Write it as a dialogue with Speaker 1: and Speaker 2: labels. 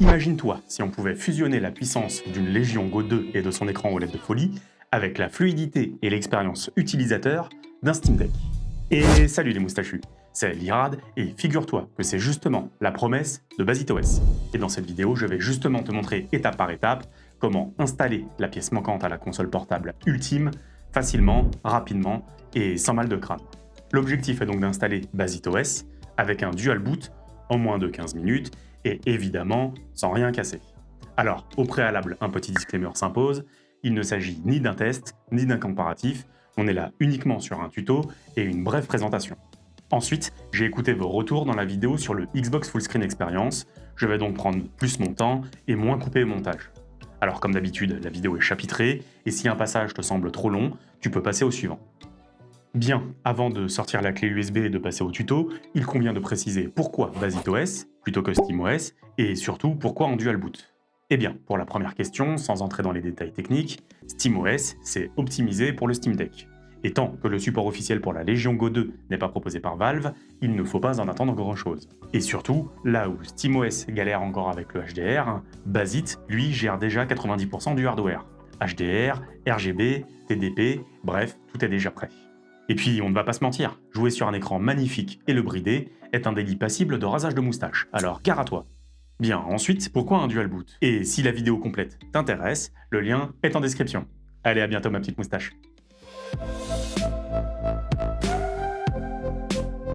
Speaker 1: Imagine-toi si on pouvait fusionner la puissance d'une Légion Go 2 et de son écran OLED de folie avec la fluidité et l'expérience utilisateur d'un Steam Deck. Et salut les moustachus, c'est Lirad et figure-toi que c'est justement la promesse de BasitOS. Et dans cette vidéo, je vais justement te montrer étape par étape comment installer la pièce manquante à la console portable ultime facilement, rapidement et sans mal de crâne. L'objectif est donc d'installer BasitOS avec un dual boot en moins de 15 minutes et évidemment sans rien casser. Alors, au préalable, un petit disclaimer s'impose, il ne s'agit ni d'un test, ni d'un comparatif, on est là uniquement sur un tuto et une brève présentation. Ensuite, j'ai écouté vos retours dans la vidéo sur le Xbox Fullscreen Experience, je vais donc prendre plus mon temps et moins couper au montage. Alors comme d'habitude, la vidéo est chapitrée, et si un passage te semble trop long, tu peux passer au suivant. Bien, avant de sortir la clé USB et de passer au tuto, il convient de préciser pourquoi BasitOS plutôt que SteamOS, et surtout pourquoi en dual boot. Eh bien, pour la première question, sans entrer dans les détails techniques, SteamOS, c'est optimisé pour le Steam Deck. Et tant que le support officiel pour la Légion Go 2 n'est pas proposé par Valve, il ne faut pas en attendre grand-chose. Et surtout, là où SteamOS galère encore avec le HDR, Basit, lui, gère déjà 90% du hardware. HDR, RGB, TDP, bref, tout est déjà prêt. Et puis, on ne va pas se mentir, jouer sur un écran magnifique et le brider est un délit passible de rasage de moustache, alors gare à toi. Bien, ensuite, pourquoi un dual boot? Et si la vidéo complète t'intéresse, le lien est en description. Allez, à bientôt ma petite moustache.